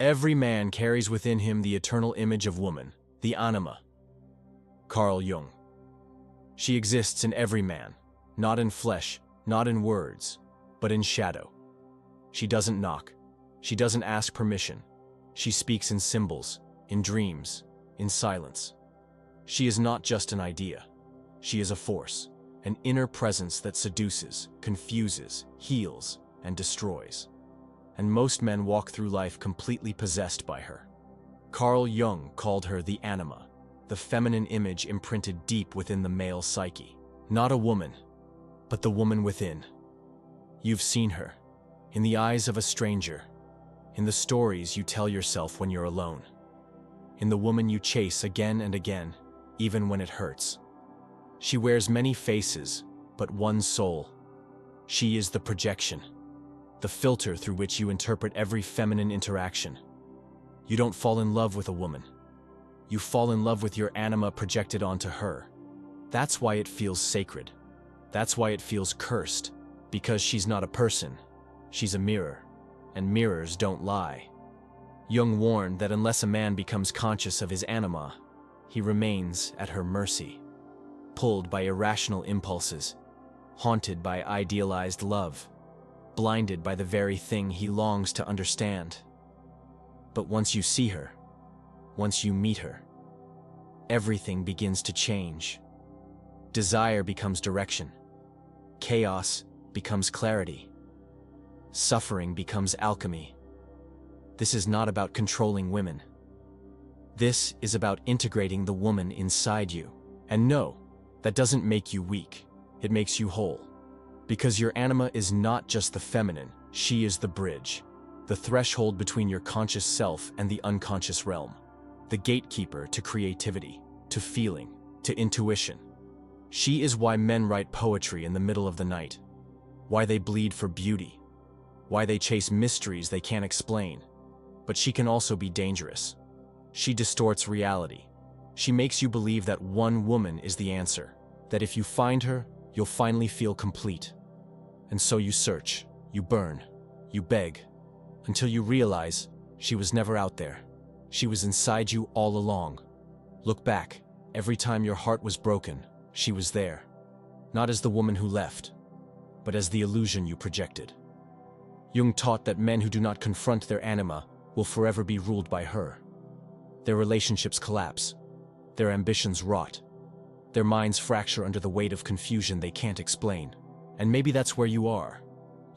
Every man carries within him the eternal image of woman, the Anima. Carl Jung. She exists in every man, not in flesh, not in words, but in shadow. She doesn't knock. She doesn't ask permission. She speaks in symbols, in dreams, in silence. She is not just an idea. She is a force, an inner presence that seduces, confuses, heals, and destroys. And most men walk through life completely possessed by her. Carl Jung called her the Anima, the feminine image imprinted deep within the male psyche. Not a woman, but the woman within. You've seen her, in the eyes of a stranger, in the stories you tell yourself when you're alone, in the woman you chase again and again, even when it hurts. She wears many faces, but one soul. She is the projection, the filter through which you interpret every feminine interaction. You don't fall in love with a woman. You fall in love with your anima projected onto her. That's why it feels sacred. That's why it feels cursed, because she's not a person. She's a mirror, and mirrors don't lie. Jung warned that unless a man becomes conscious of his anima, he remains at her mercy, pulled by irrational impulses, haunted by idealized love, blinded by the very thing he longs to understand. But once you see her, once you meet her, everything begins to change. Desire becomes direction. Chaos becomes clarity. Suffering becomes alchemy. This is not about controlling women. This is about integrating the woman inside you. And no, that doesn't make you weak. It makes you whole. Because your anima is not just the feminine, she is the bridge, the threshold between your conscious self and the unconscious realm, the gatekeeper to creativity, to feeling, to intuition. She is why men write poetry in the middle of the night, why they bleed for beauty, why they chase mysteries they can't explain. But she can also be dangerous. She distorts reality. She makes you believe that one woman is the answer, that if you find her, you'll finally feel complete. And so you search, you burn, you beg, until you realize she was never out there. She was inside you all along. Look back, every time your heart was broken, she was there. Not as the woman who left, but as the illusion you projected. Jung taught that men who do not confront their anima will forever be ruled by her. Their relationships collapse, their ambitions rot, their minds fracture under the weight of confusion they can't explain. And maybe that's where you are.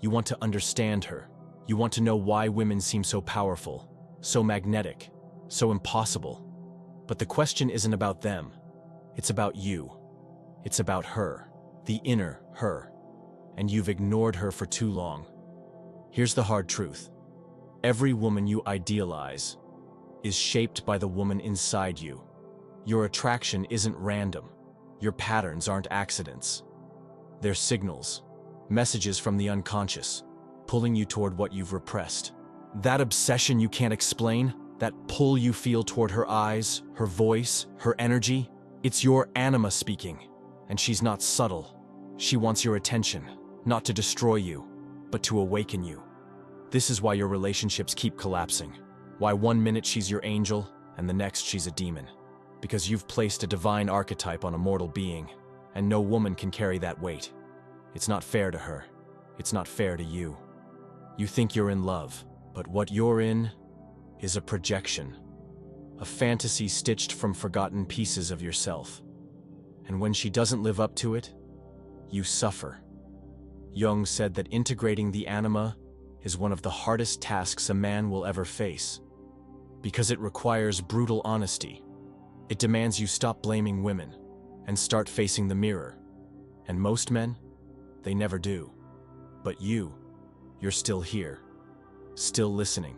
You want to understand her. You want to know why women seem so powerful, so magnetic, so impossible. But the question isn't about them. It's about you. It's about her, the inner her. And you've ignored her for too long. Here's the hard truth. Every woman you idealize is shaped by the woman inside you. Your attraction isn't random. Your patterns aren't accidents. They're signals, messages from the unconscious, pulling you toward what you've repressed. That obsession you can't explain, that pull you feel toward her eyes, her voice, her energy, it's your anima speaking. And she's not subtle. She wants your attention, not to destroy you, but to awaken you. This is why your relationships keep collapsing. Why one minute she's your angel, and the next she's a demon. Because you've placed a divine archetype on a mortal being, and no woman can carry that weight. It's not fair to her. It's not fair to you. You think you're in love, but what you're in is a projection, a fantasy stitched from forgotten pieces of yourself. And when she doesn't live up to it, you suffer. Jung said that integrating the anima is one of the hardest tasks a man will ever face, because it requires brutal honesty. It demands you stop blaming women and start facing the mirror. And most men, they never do. But you're still here, still listening,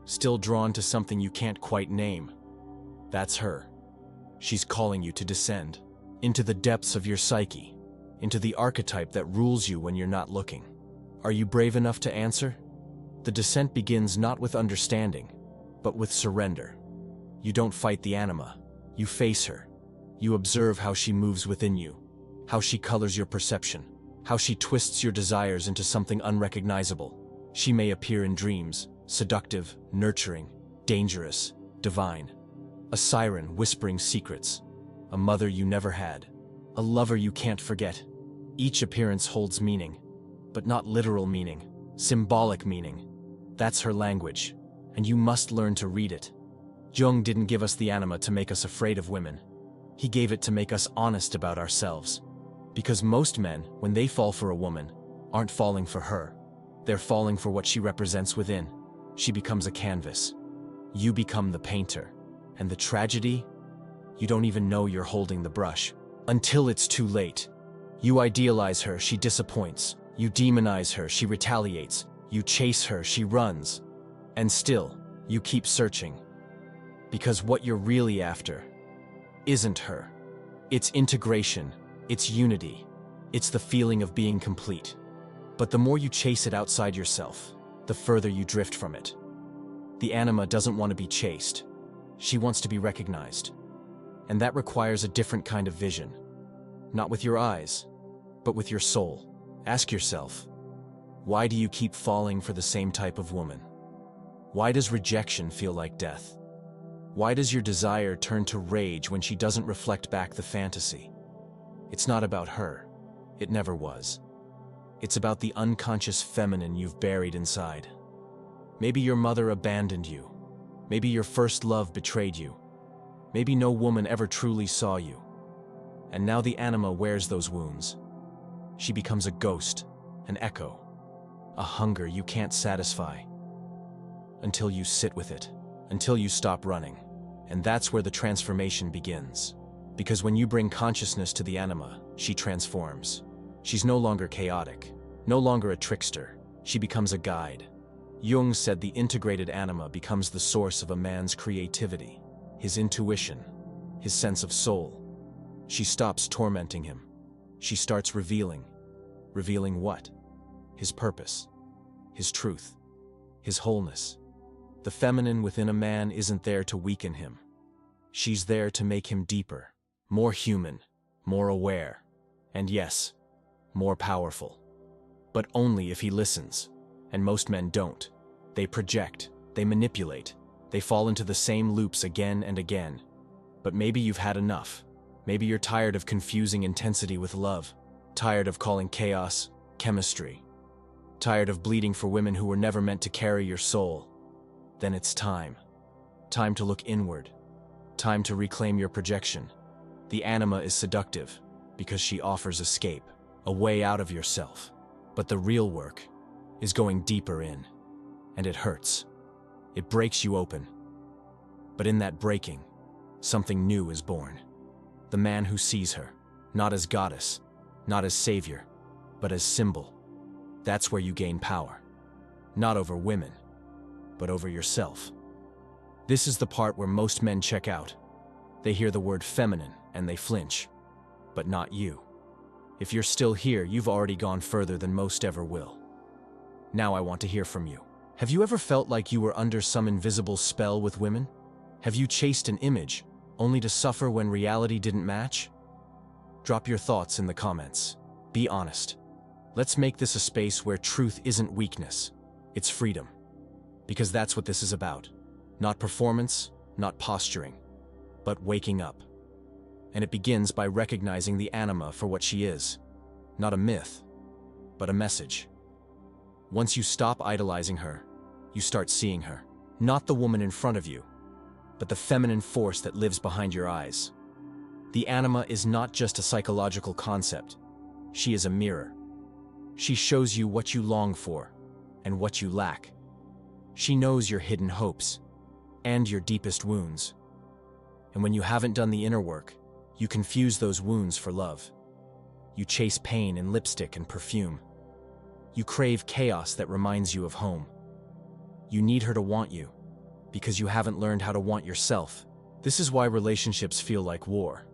still drawn to something you can't quite name. That's her. She's calling you to descend into the depths of your psyche, into the archetype that rules you when you're not looking. Are you brave enough to answer? The descent begins not with understanding, but with surrender. You don't fight the anima. You face her. You observe how she moves within you, how she colors your perception, how she twists your desires into something unrecognizable. She may appear in dreams, seductive, nurturing, dangerous, divine. A siren whispering secrets. A mother you never had. A lover you can't forget. Each appearance holds meaning, but not literal meaning, symbolic meaning. That's her language, and you must learn to read it. Jung didn't give us the anima to make us afraid of women. He gave it to make us honest about ourselves. Because most men, when they fall for a woman, aren't falling for her. They're falling for what she represents within. She becomes a canvas. You become the painter. And the tragedy? You don't even know you're holding the brush. Until it's too late. You idealize her, she disappoints. You demonize her, she retaliates. You chase her, she runs. And still, you keep searching. Because what you're really after isn't her. It's integration. It's unity. It's the feeling of being complete. But the more you chase it outside yourself, the further you drift from it. The anima doesn't want to be chased. She wants to be recognized. And that requires a different kind of vision. Not with your eyes, but with your soul. Ask yourself, why do you keep falling for the same type of woman? Why does rejection feel like death? Why does your desire turn to rage when she doesn't reflect back the fantasy? It's not about her. It never was. It's about the unconscious feminine you've buried inside. Maybe your mother abandoned you. Maybe your first love betrayed you. Maybe no woman ever truly saw you. And now the anima wears those wounds. She becomes a ghost, an echo, a hunger you can't satisfy. Until you sit with it, until you stop running. And that's where the transformation begins. Because when you bring consciousness to the anima, she transforms. She's no longer chaotic, no longer a trickster. She becomes a guide. Jung said the integrated anima becomes the source of a man's creativity, his intuition, his sense of soul. She stops tormenting him. She starts revealing. Revealing what? His purpose, his truth, his wholeness. The feminine within a man isn't there to weaken him. She's there to make him deeper, more human, more aware, and yes, more powerful. But only if he listens. And most men don't. They project, they manipulate, they fall into the same loops again and again. But maybe you've had enough. Maybe you're tired of confusing intensity with love, tired of calling chaos chemistry, tired of bleeding for women who were never meant to carry your soul. Then it's time. Time to look inward. Time to reclaim your projection. The anima is seductive because she offers escape, a way out of yourself. But the real work is going deeper in, and it hurts. It breaks you open. But in that breaking, something new is born. The man who sees her, not as goddess, not as savior, but as symbol. That's where you gain power. Not over women, but over yourself. This is the part where most men check out. They hear the word feminine and they flinch. But not you. If you're still here, you've already gone further than most ever will. Now I want to hear from you. Have you ever felt like you were under some invisible spell with women? Have you chased an image, only to suffer when reality didn't match? Drop your thoughts in the comments. Be honest. Let's make this a space where truth isn't weakness, it's freedom. Because that's what this is about. Not performance, not posturing, but waking up. And it begins by recognizing the anima for what she is. Not a myth, but a message. Once you stop idolizing her, you start seeing her. Not the woman in front of you, but the feminine force that lives behind your eyes. The anima is not just a psychological concept. She is a mirror. She shows you what you long for and what you lack. She knows your hidden hopes and your deepest wounds. And when you haven't done the inner work, you confuse those wounds for love. You chase pain in lipstick and perfume. You crave chaos that reminds you of home. You need her to want you, because you haven't learned how to want yourself. This is why relationships feel like war.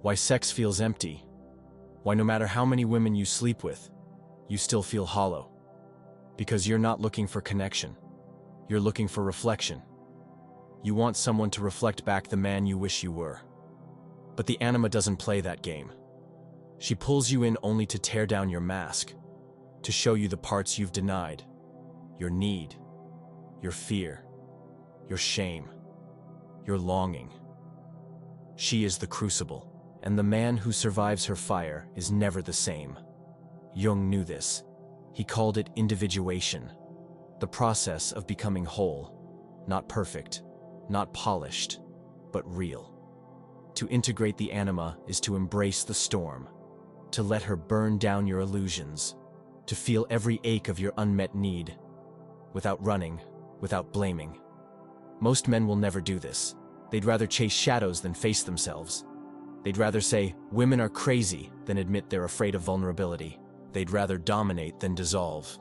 Why sex feels empty. Why no matter how many women you sleep with, you still feel hollow. Because you're not looking for connection. You're looking for reflection. You want someone to reflect back the man you wish you were. But the anima doesn't play that game. She pulls you in only to tear down your mask, to show you the parts you've denied, your need, your fear, your shame, your longing. She is the crucible, and the man who survives her fire is never the same. Jung knew this. He called it individuation, the process of becoming whole, not perfect, not polished, but real. To integrate the anima is to embrace the storm, to let her burn down your illusions, to feel every ache of your unmet need, without running, without blaming. Most men will never do this. They'd rather chase shadows than face themselves. They'd rather say, women are crazy, than admit they're afraid of vulnerability. They'd rather dominate than dissolve.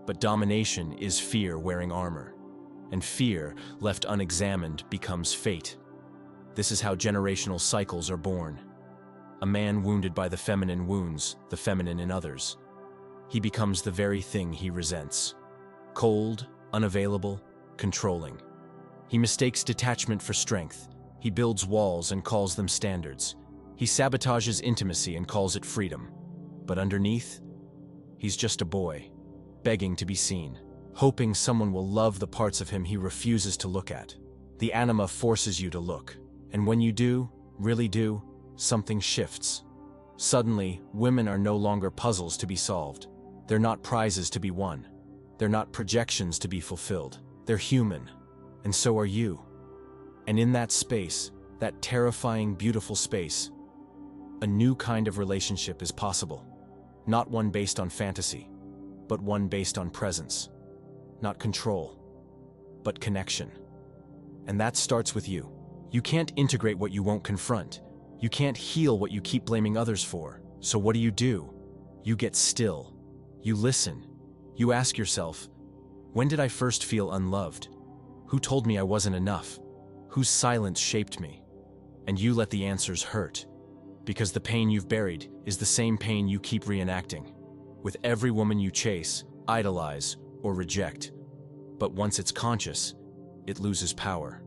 But domination is fear wearing armor, and fear, left unexamined, becomes fate. This is how generational cycles are born. A man wounded by the feminine wounds the feminine in others. He becomes the very thing he resents. Cold, unavailable, controlling. He mistakes detachment for strength. He builds walls and calls them standards. He sabotages intimacy and calls it freedom. But underneath, he's just a boy, begging to be seen, hoping someone will love the parts of him he refuses to look at. The anima forces you to look, and when you do, really do, something shifts. Suddenly, women are no longer puzzles to be solved. They're not prizes to be won. They're not projections to be fulfilled. They're human, and so are you. And in that space, that terrifying, beautiful space, a new kind of relationship is possible. Not one based on fantasy, but one based on presence. Not control, but connection. And that starts with you. You can't integrate what you won't confront. You can't heal what you keep blaming others for. So what do? You get still. You listen. You ask yourself, when did I first feel unloved? Who told me I wasn't enough? Whose silence shaped me? And you let the answers hurt. Because the pain you've buried is the same pain you keep reenacting. With every woman you chase, idolize, or reject. But once it's conscious, it loses power.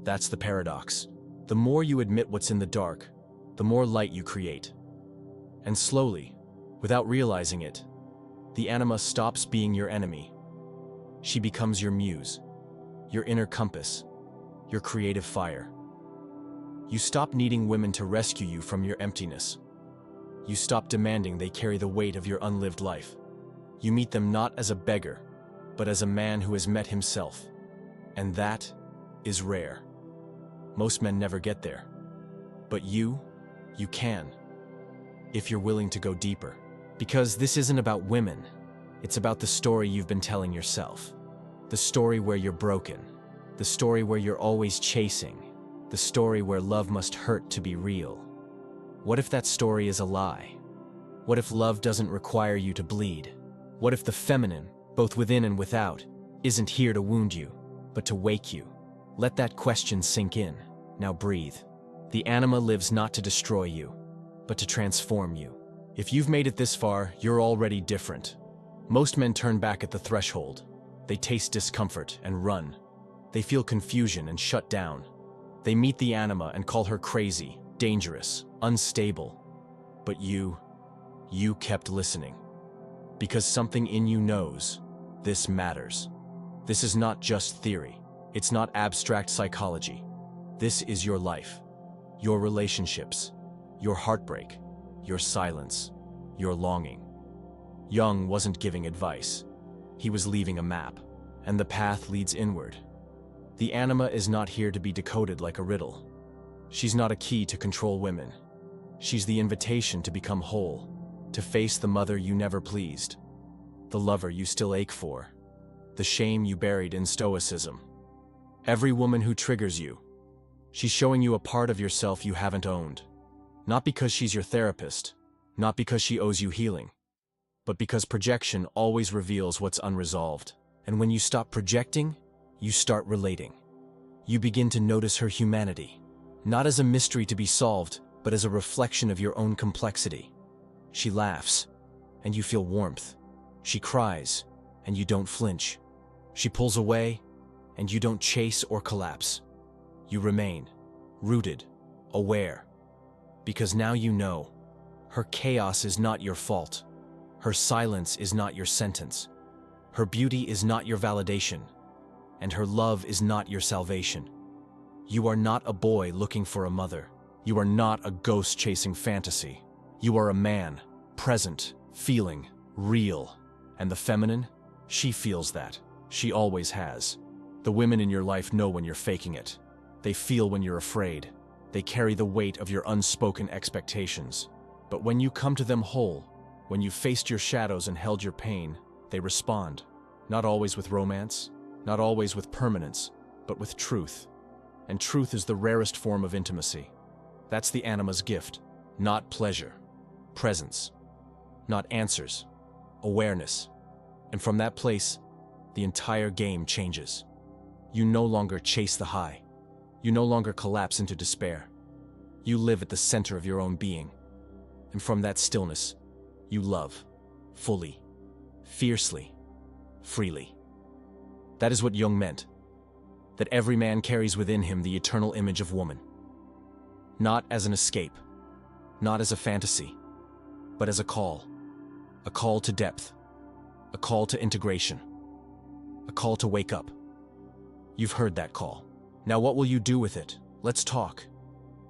That's the paradox. The more you admit what's in the dark, the more light you create. And slowly, without realizing it, the anima stops being your enemy. She becomes your muse, your inner compass, your creative fire. You stop needing women to rescue you from your emptiness. You stop demanding they carry the weight of your unlived life. You meet them not as a beggar, but as a man who has met himself. And that is rare. Most men never get there. But you can, if you're willing to go deeper. Because this isn't about women. It's about the story you've been telling yourself. The story where you're broken. The story where you're always chasing. The story where love must hurt to be real. What if that story is a lie? What if love doesn't require you to bleed? What if the feminine, both within and without, isn't here to wound you, but to wake you? Let that question sink in. Now breathe. The anima lives not to destroy you, but to transform you. If you've made it this far, you're already different. Most men turn back at the threshold. They taste discomfort and run. They feel confusion and shut down. They meet the anima and call her crazy, dangerous, unstable. But you kept listening. Because something in you knows, this matters. This is not just theory. It's not abstract psychology. This is your life, your relationships, your heartbreak, your silence, your longing. Jung wasn't giving advice. He was leaving a map, and the path leads inward. The anima is not here to be decoded like a riddle. She's not a key to control women. She's the invitation to become whole, to face the mother you never pleased, the lover you still ache for, the shame you buried in stoicism. Every woman who triggers you, she's showing you a part of yourself you haven't owned. Not because she's your therapist, not because she owes you healing, but because projection always reveals what's unresolved. And when you stop projecting, you start relating. You begin to notice her humanity, not as a mystery to be solved, but as a reflection of your own complexity. She laughs, and you feel warmth. She cries, and you don't flinch. She pulls away, and you don't chase or collapse. You remain, rooted, aware. Because now you know, her chaos is not your fault. Her silence is not your sentence. Her beauty is not your validation. And her love is not your salvation. You are not a boy looking for a mother. You are not a ghost chasing fantasy. You are a man, present, feeling, real. And the feminine? She feels that. She always has. The women in your life know when you're faking it. They feel when you're afraid. They carry the weight of your unspoken expectations. But when you come to them whole, when you faced your shadows and held your pain, they respond. Not always with romance, not always with permanence, but with truth. And truth is the rarest form of intimacy. That's the Anima's gift. Not pleasure. Presence. Not answers. Awareness. And from that place, the entire game changes. You no longer chase the high. You no longer collapse into despair. You live at the center of your own being. And from that stillness, you love. Fully. Fiercely. Freely. That is what Jung meant. That every man carries within him the eternal image of woman. Not as an escape. Not as a fantasy. But as a call. A call to depth. A call to integration. A call to wake up. You've heard that call. Now what will you do with it? Let's talk.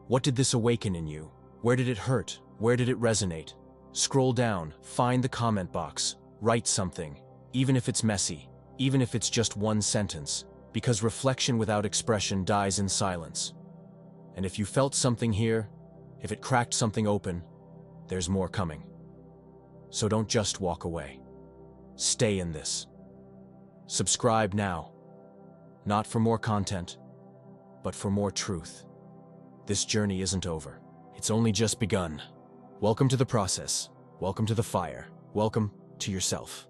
What did this awaken in you? Where did it hurt? Where did it resonate? Scroll down, find the comment box, write something, even if it's messy, even if it's just one sentence, because reflection without expression dies in silence. And if you felt something here, if it cracked something open, there's more coming. So don't just walk away. Stay in this. Subscribe now. Not for more content, but for more truth. This journey isn't over. It's only just begun. Welcome to the process. Welcome to the fire. Welcome to yourself.